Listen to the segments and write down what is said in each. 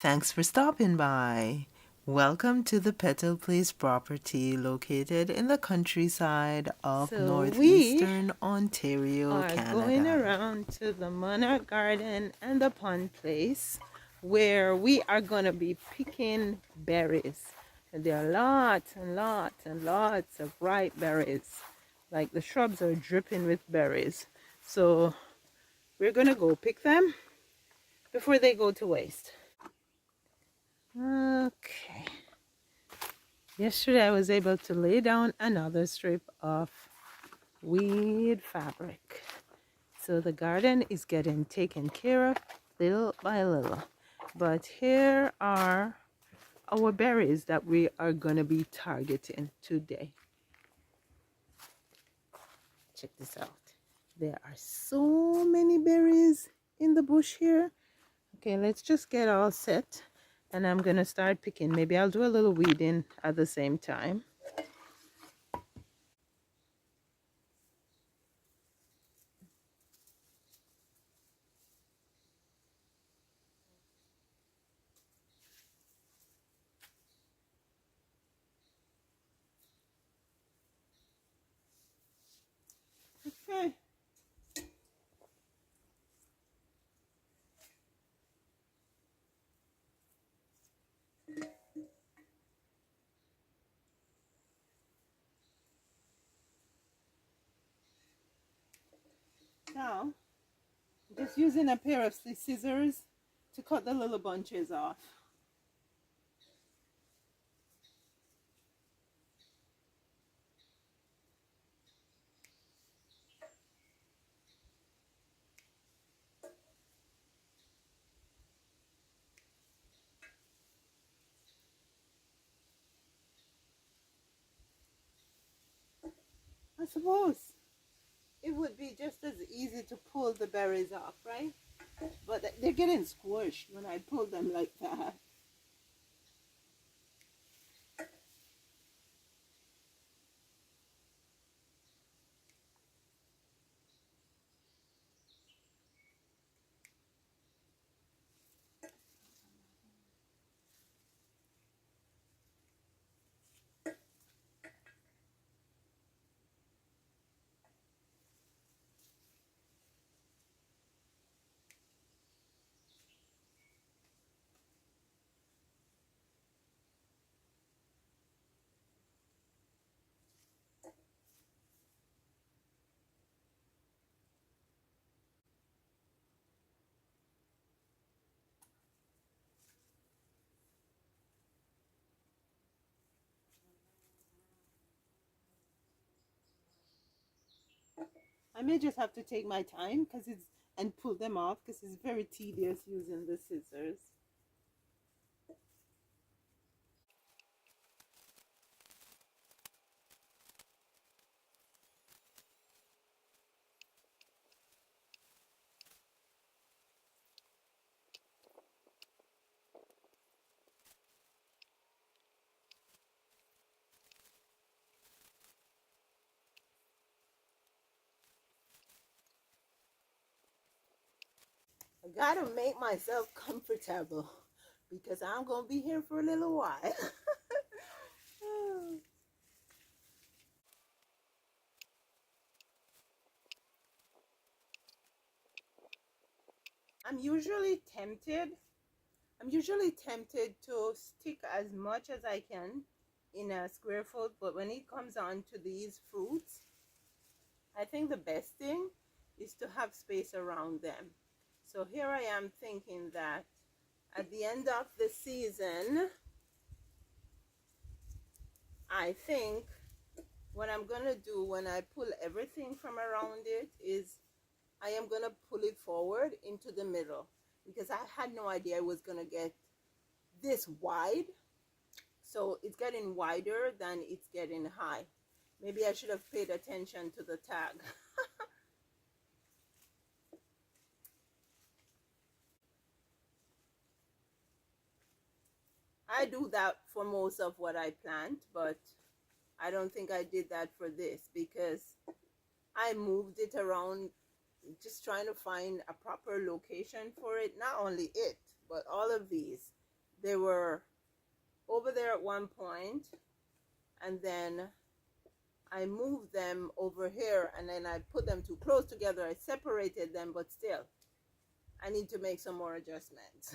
Thanks for stopping by. Welcome to the Petal Place property located in the countryside of So we northeastern Ontario, are going Canada. around to the Monarch Garden and the Pond Place where we are going to be picking berries. And there are lots and lots and lots of ripe berries. Like the shrubs are dripping with berries. So we're going to go pick them before they go to waste. Okay. Yesterday I was able to lay down another strip of weed fabric. So the garden is getting taken care of little by little. But here are our berries that we are going to be targeting today. Check this out. There are so many berries in the bush here. Okay, let's just get all set and I'm going to start picking. Maybe I'll do a little weeding at the same time. Okay. Now, just using a pair of scissors to cut the little bunches off. I suppose it would be just as easy to pull the berries off, right? But they're getting squished when I pull them like that. I may just have to take my time because it's and pull them off because it's very tedious using the scissors. I gotta make myself comfortable because I'm gonna be here for a little while. I'm usually tempted. I'm usually tempted to stick as much as I can in a square foot, but when it comes on to these fruits, I think the best thing is to have space around them. So here I am thinking that at the end of the season, I think what I'm gonna do when I pull everything from around it is I am gonna pull it forward into the middle because I had no idea it was gonna get this wide. So it's getting wider than it's getting high. Maybe I should have paid attention to the tag. I do that for most of what I plant, but I don't think I did that for this because I moved it around just trying to find a proper location for it. Not only it, but all of these. they were over there at one point, and then I moved them over here, and then I put them too close together. I separated them, but still, I need to make some more adjustments.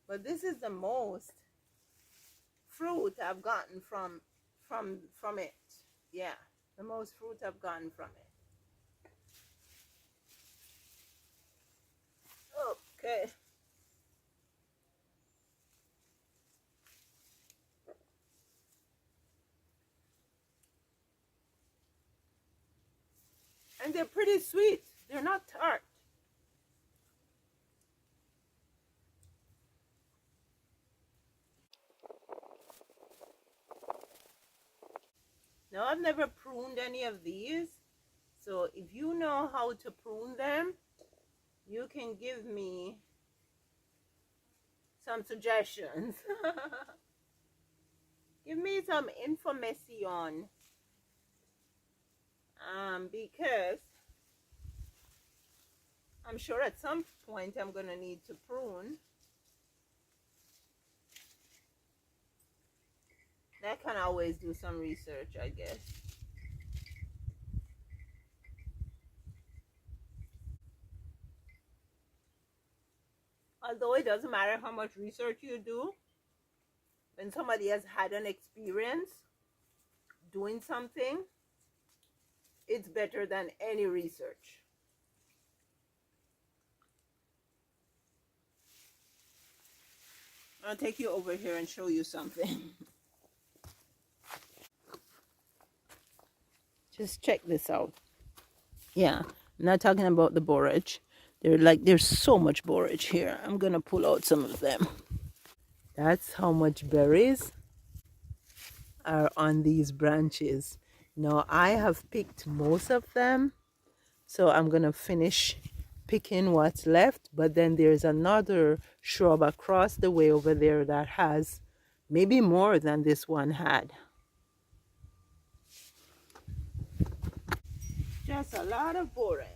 But this is the most fruit I've gotten from it. Yeah, the most fruit I've gotten from it. Okay. And they're pretty sweet. They're not tart. Now, I've never pruned any of these. So if you know how to prune them, you can give me some suggestions. Give me some information. Because I'm sure at some point I'm going to need to prune. I can always do some research, I guess. Although it doesn't matter how much research you do, when somebody has had an experience doing something, it's better than any research. I'll take you over here and show you something. Just check this out. Yeah, I'm not talking about the borage. There's so much borage here. I'm gonna pull out some of them. That's how much berries are on these branches. Now I have picked most of them, so I'm gonna finish picking what's left, but then there's another shrub across the way over there that has maybe more than this one had. Just a lot of borage.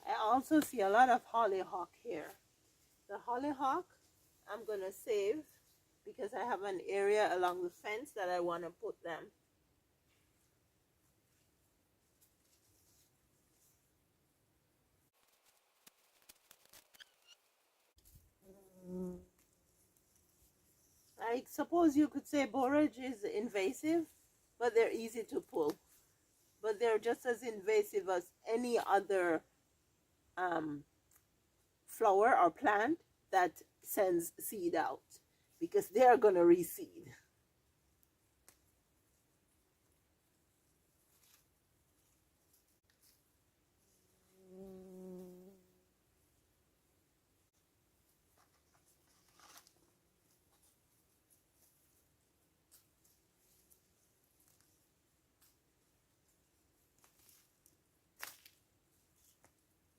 I also see a lot of hollyhock here. The hollyhock I'm gonna save because I have an area along the fence that I want to put them. I suppose you could say borage is invasive, but they're easy to pull. But they're just as invasive as any other um, flower or plant that sends seed out because they're going to reseed.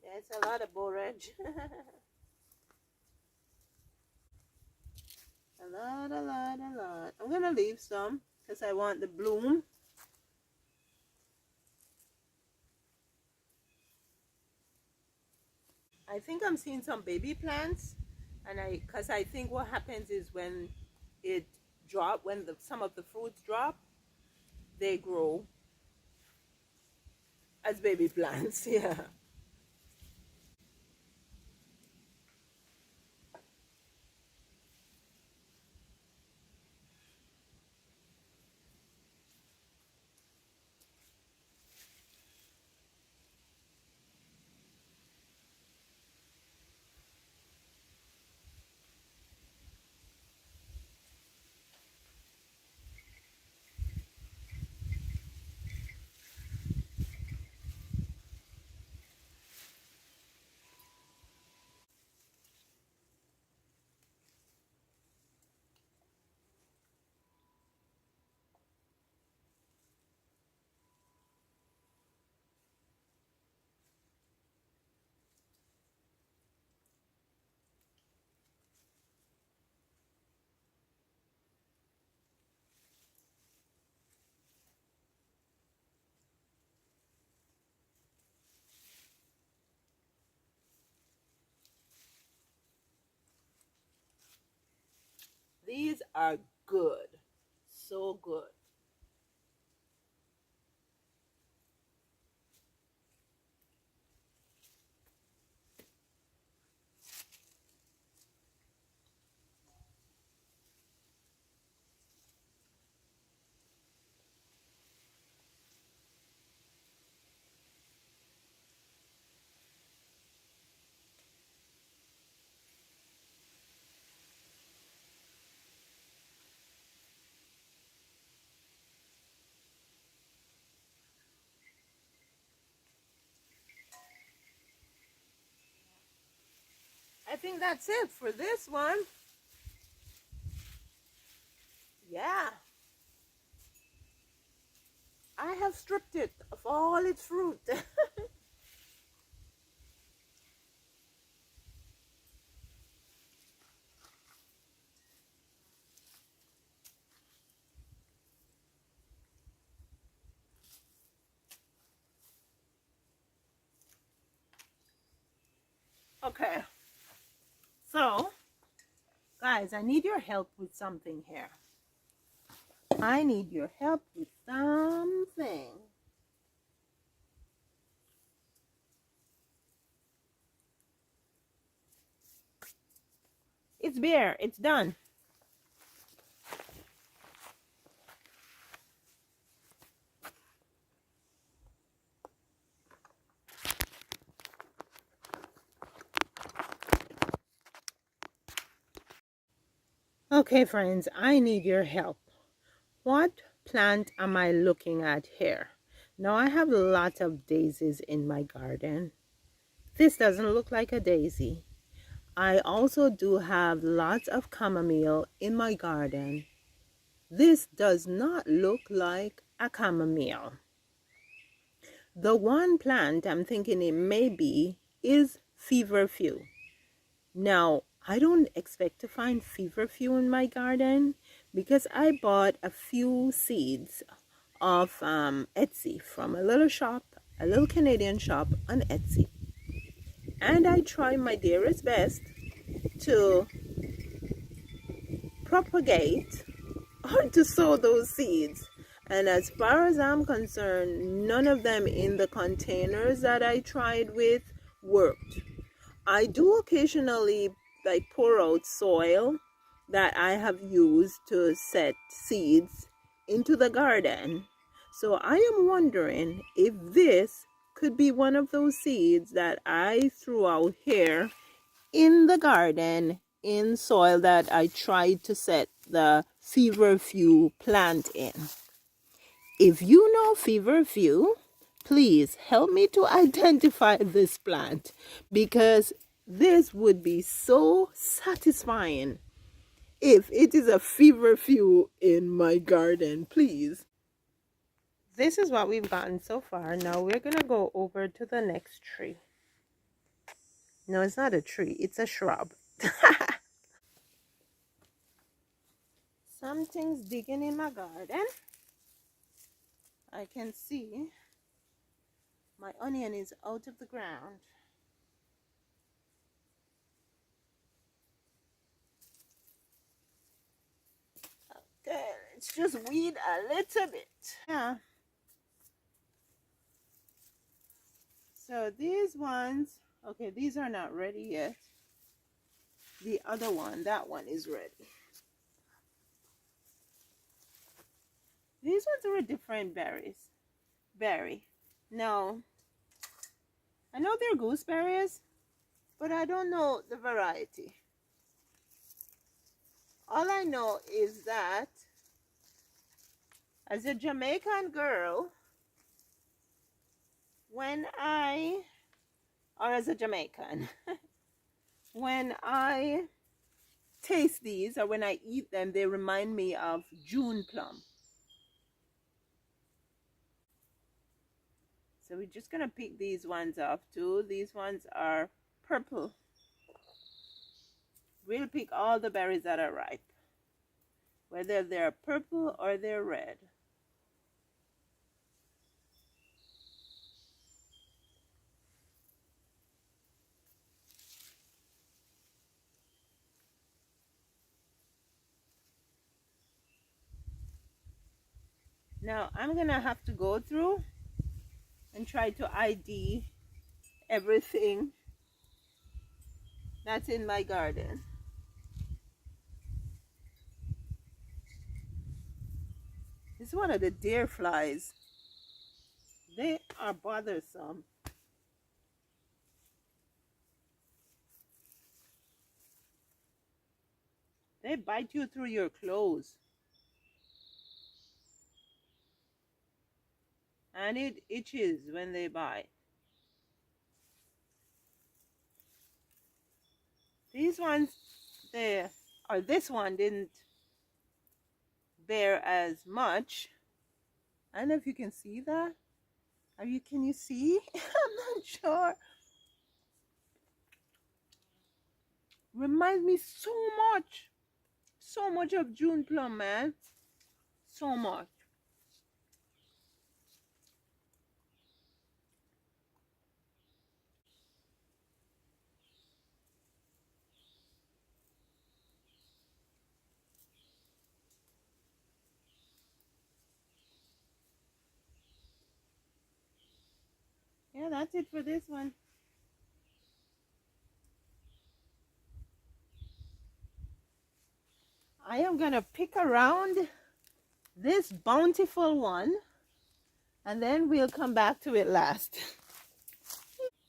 Yeah, it's a lot of borage. A lot. I'm going to leave some because I want the bloom. I think I'm seeing some baby plants, and because I think what happens is when it when some of the fruits drop, they grow as baby plants. Yeah. These are good. So good. I think that's it for this one. Yeah. I have stripped it of all its fruit. Okay. So, guys, I need your help with something here. I need your help with something. It's bare. It's done. Okay, friends, I need your help. What plant am I looking at here? Now, I have lots of daisies in my garden. This doesn't look like a daisy. I also do have lots of chamomile in my garden. This does not look like a chamomile. The one plant I'm thinking it may be is feverfew. Now, I don't expect to find feverfew in my garden because I bought a few seeds of Etsy from a little shop, a little Canadian shop on Etsy. And I try my dearest best to propagate or to sow those seeds. And as far as I'm concerned, none of them in the containers that I tried with worked. I do occasionally like pour out soil that I have used to set seeds into the garden. So I am wondering if this could be one of those seeds that I threw out here in the garden in soil that I tried to set the feverfew plant in. If you know feverfew, please help me to identify this plant because this would be so satisfying if it is a feverfew in my garden, please. This is what we've gotten so far. Now we're going to go over to the next tree. No, it's not a tree. It's a shrub. Something's digging in my garden. I can see my onion is out of the ground. Okay, let's just weed a little bit. Yeah. So these ones, okay, these are not ready yet. The other one, that one is ready. These ones are a different berry. No, I know they're gooseberries, but I don't know the variety. All I know is that as a Jamaican girl, or as a Jamaican, when I taste these or when I eat them, they remind me of June plum. So we're just going to pick these ones off too. These ones are purple. We'll pick all the berries that are ripe, whether they're purple or they're red. Now I'm gonna have to go through and try to ID everything that's in my garden. This is one of the deer flies. They are bothersome. They bite you through your clothes. And it itches when they bite. These ones, or this one didn't bear as much. I don't know if you can see that. Can you see? I'm not sure. Reminds me so much of June plum, man. So much. Yeah, that's it for this one. I am gonna pick around this bountiful one and then we'll come back to it last.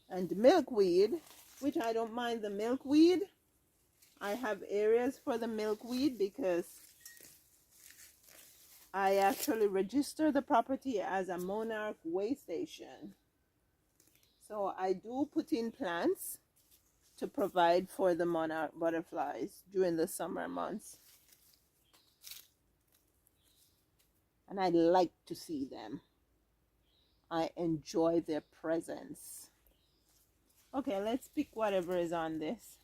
And milkweed, which I don't mind the milkweed. I have areas for the milkweed because I actually register the property as a monarch way station. So I do put in plants to provide for the monarch butterflies during the summer months. And I like to see them. I enjoy their presence. Okay, let's pick whatever is on this.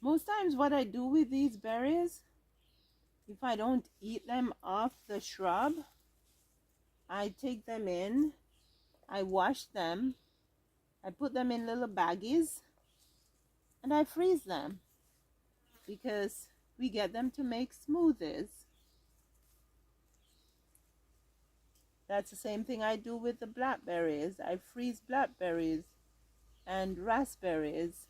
Most times what I do with these berries, if I don't eat them off the shrub, I take them in, I wash them, I put them in little baggies, and I freeze them because we get them to make smoothies. That's the same thing I do with the blackberries. I freeze blackberries and raspberries.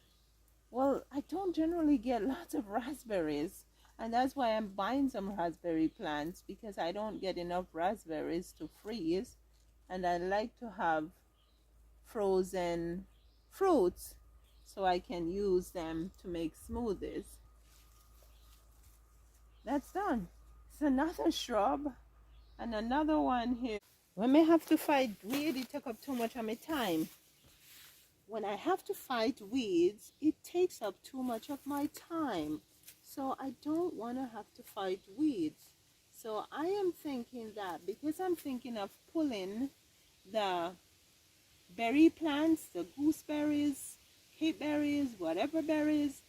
Well, I don't generally get lots of raspberries, and that's why I'm buying some raspberry plants because I don't get enough raspberries to freeze, and I like to have frozen fruits so I can use them to make smoothies. That's done. It's another shrub and another one here. When I have to fight weed, it took up too much of my time. When I have to fight weeds, it takes up too much of my time. So I don't want to have to fight weeds. So I am thinking that because I'm thinking of pulling the berry plants, the gooseberries, capeberries, whatever berries,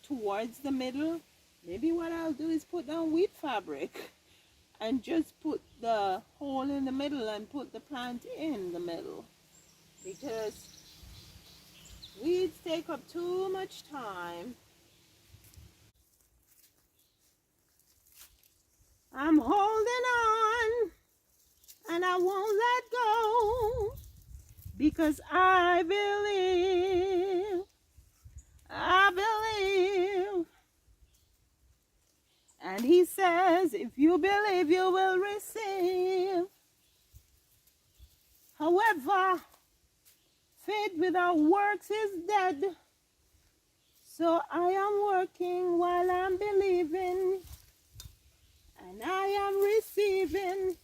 towards the middle, maybe what I'll do is put down wheat fabric and just put the hole in the middle and put the plant in the middle, because weeds take up too much time. I'm holding on and I won't let go because I believe, I believe. And he says, if you believe, you will receive. However, faith without works is dead. So I am working while I'm believing, and I am receiving.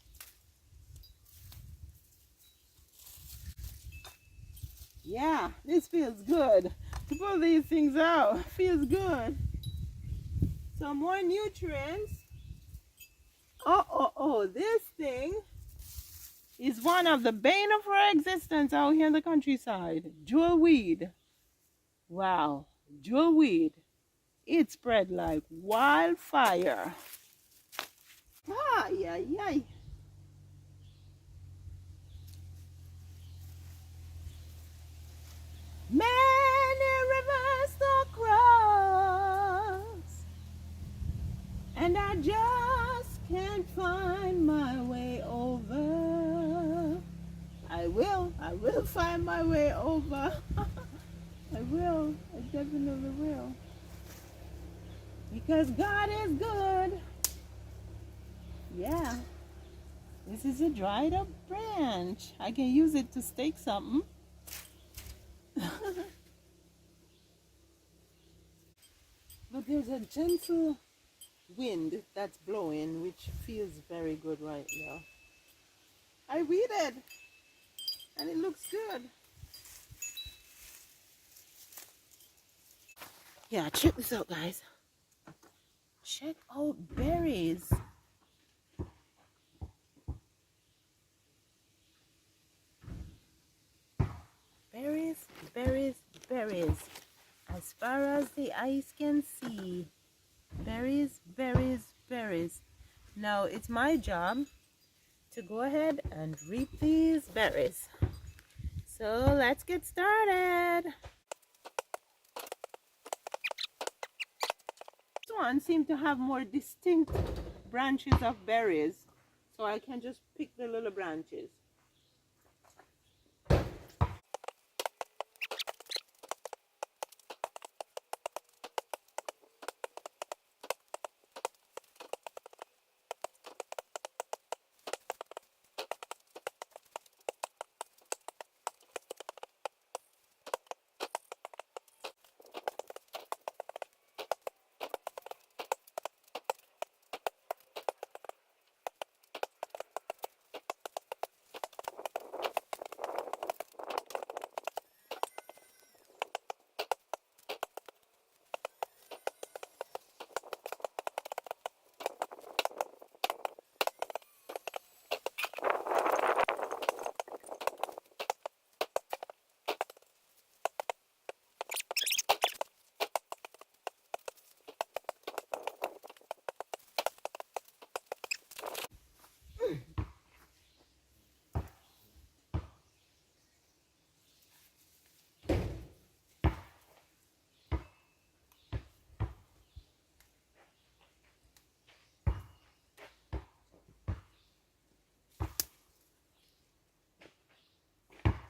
Yeah, this feels good. To pull these things out feels good. Some more nutrients. Oh, this thing is one of the bane of our existence out here in the countryside. Jewelweed. Wow, jewelweed. It spread like wildfire. Ah, yeah, yeah. Many rivers to cross, and I just can't find my way over. I will find my way over. I will. I definitely will. Because God is good. Yeah. This is a dried up branch. I can use it to stake something. But there's a gentle wind that's blowing, which feels very good right now. I weeded, and it looks good. Yeah, check this out, guys. Check out berries. Berries, berries, berries. As far as the eyes can see. Berries, berries, berries. Now it's my job to go ahead and reap these berries. So let's get started. This one seems to have more distinct branches of berries, so I can just pick the little branches.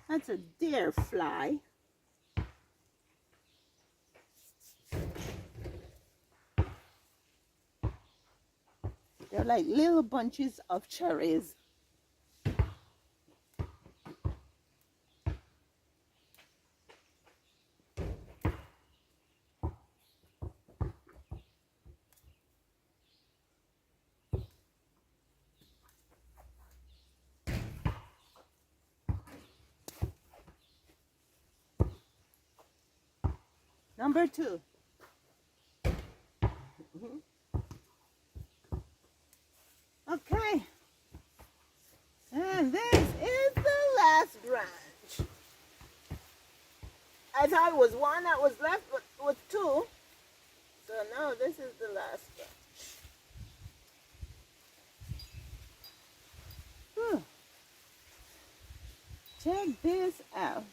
That's a deer fly. They're like little bunches of cherries. Number 2. Okay. And this is the last branch. I thought it was one that was left, but it was 2. So now this is the last branch. Whew. Check this out.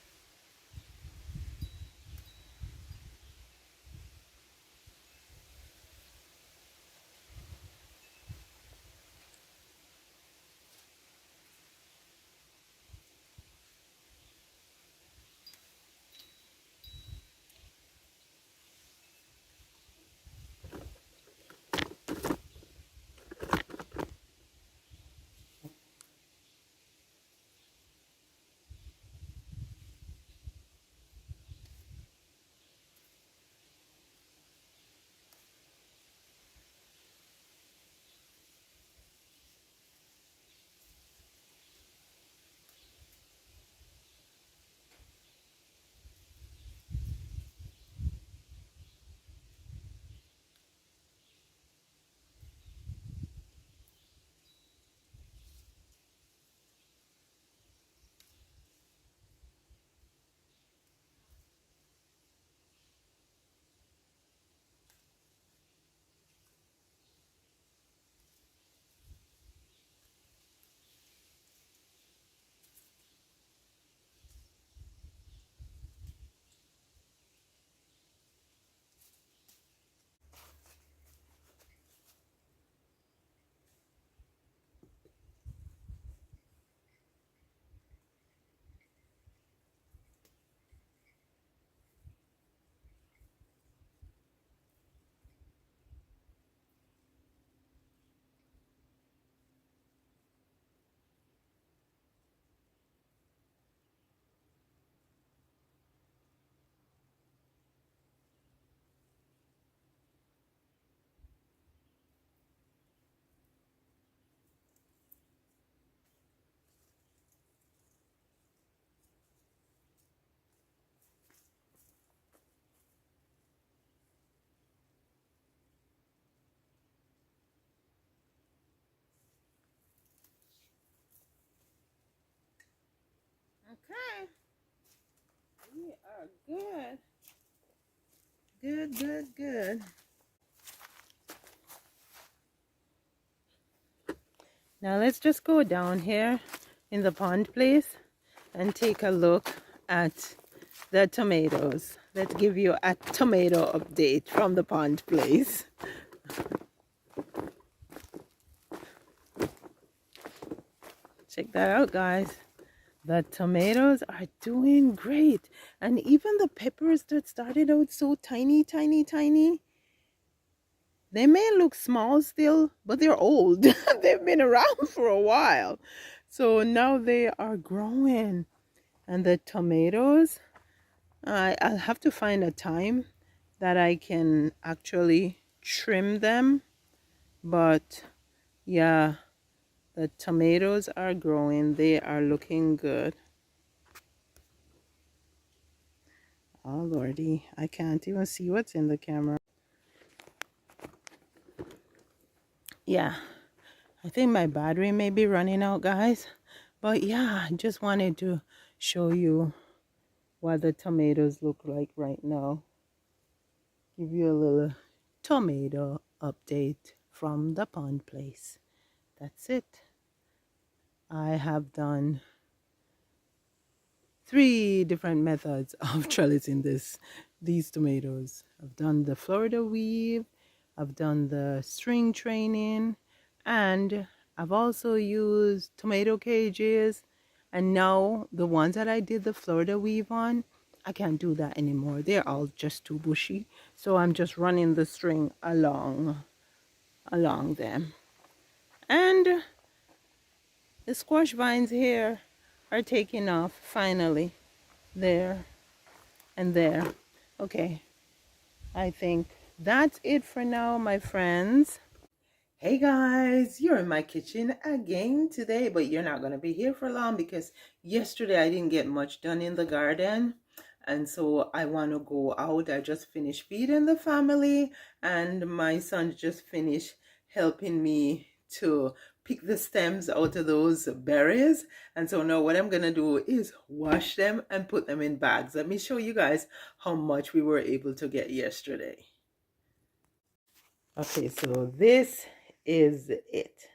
Okay. We are good. Good, good, good. Now let's just go down here in the pond place and take a look at the tomatoes. Let's give you a tomato update from the pond place. Check that out, guys. The tomatoes are doing great. And even the peppers that started out so tiny, tiny, tiny, they may look small still, but they're old. They've been around for a while. So now they are growing. And the tomatoes, I'll have to find a time that I can actually trim them. But yeah, the tomatoes are growing. They are looking good. Oh, Lordy, I can't even see what's in the camera. Yeah, I think my battery may be running out, guys. But yeah, I just wanted to show you what the tomatoes look like right now. Give you a little tomato update from the pond place. That's it. I have done 3 different methods of trellising these tomatoes. I've done the Florida weave, I've done the string training, and I've also used tomato cages. And now the ones that I did the Florida weave on, I can't do that anymore. They're all just too bushy. So I'm just running the string along them. And the squash vines here are taking off finally. There and there. Okay, I think that's it for now, my friends. Hey guys, you're in my kitchen again today, but you're not going to be here for long because yesterday I didn't get much done in the garden. And so I want to go out. I just finished feeding the family and my son just finished helping me to pick the stems out of those berries. And so now what I'm going to do is wash them and put them in bags. Let me show you guys how much we were able to get yesterday. Okay, so this is it,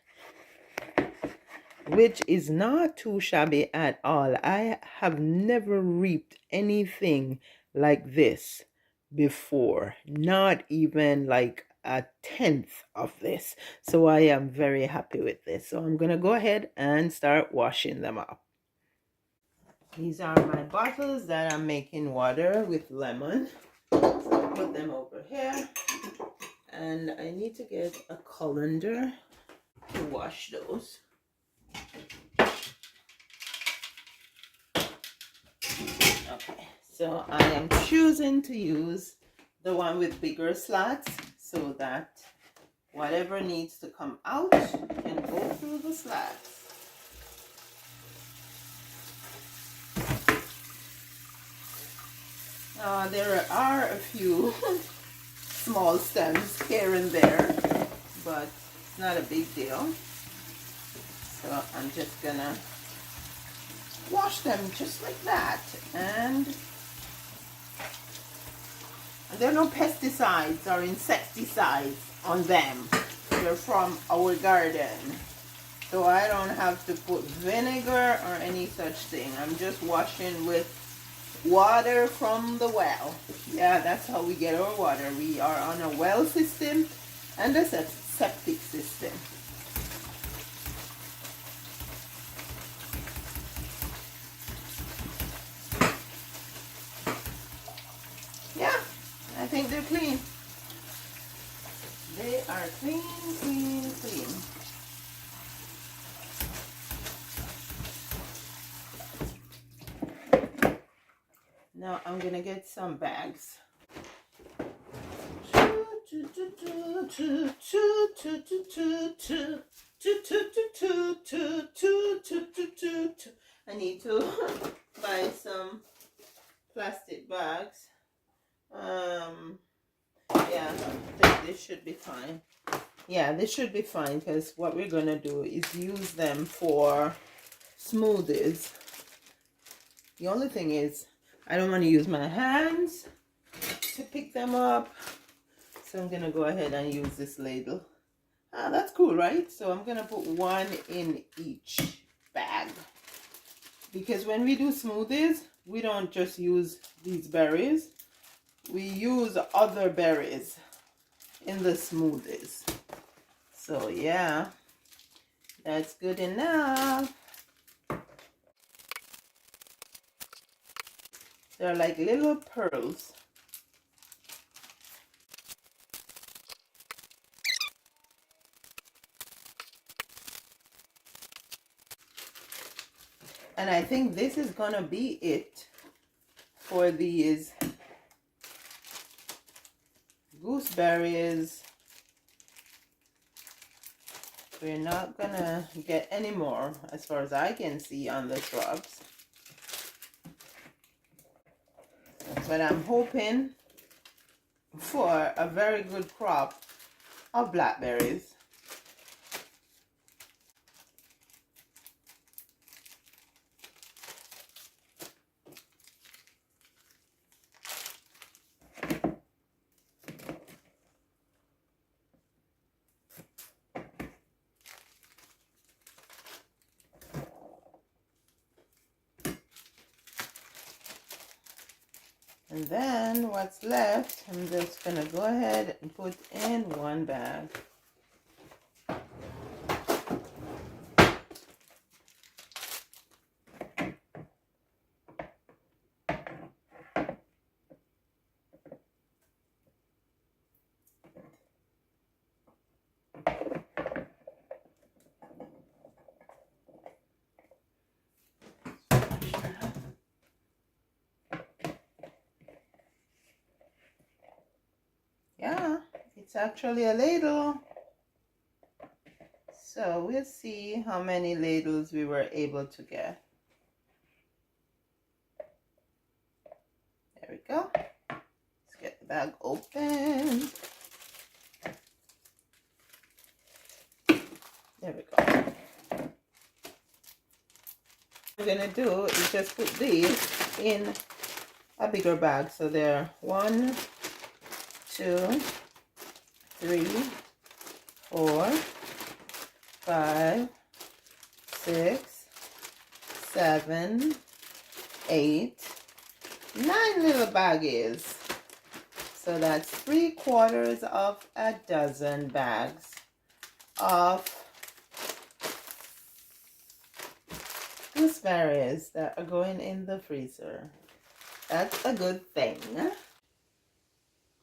which is not too shabby at all. I have never reaped anything like this before, not even like a tenth of this. So I am very happy with this. So I'm gonna go ahead and start washing them up. These are my bottles that I'm making water with lemon. So put them over here, and I need to get a colander to wash those. Okay, so I am choosing to use the one with bigger slats so that whatever needs to come out can go through the slats. There are a few small stems here and there, but it's not a big deal. So I'm just gonna wash them just like that, and there are no pesticides or insecticides on them. They're from our garden, so I don't have to put vinegar or any such thing. I'm just washing with water from the well. Yeah, that's how we get our water. We are on a well system and a septic system. Yeah, I think they're clean. They are clean, clean, clean. Now I'm gonna get some bags. I need to buy some plastic bags. Yeah, I think this should be fine. Yeah, this should be fine because what we're gonna do is use them for smoothies. The only thing is, I don't want to use my hands to pick them up. So I'm going to go ahead and use this ladle. Ah, that's cool, right? So I'm going to put one in each bag. Because when we do smoothies, we don't just use these berries. We use other berries in the smoothies. So yeah, that's good enough. They're like little pearls. And I think this is gonna be it for these gooseberries. We're not gonna get any more as far as I can see on the shrubs. But I'm hoping for a very good crop of blackberries. And then what's left, I'm just gonna go ahead and put in one bag. Yeah, it's actually a ladle. So we'll see how many ladles we were able to get. There we go. Let's get the bag open. There we go. What we're gonna do is just put these in a bigger bag. So there are 1, 2, 3, 4, 5, 6, 7, 8, 9 little baggies. So that's 3/4 of a dozen bags of gooseberries that are going in the freezer. That's a good thing.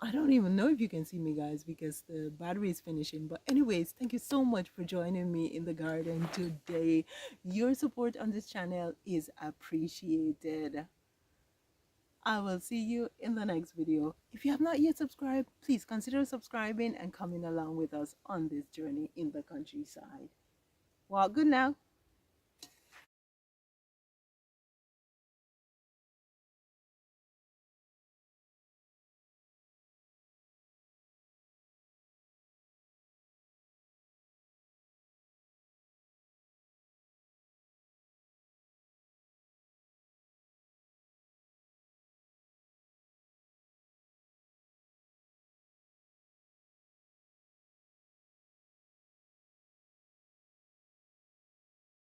I don't even know if you can see me, guys, because the battery is finishing. But anyways, thank you so much for joining me in the garden today. Your support on this channel is appreciated. I will see you in the next video. If you have not yet subscribed, please consider subscribing and coming along with us on this journey in the countryside. Well, good now.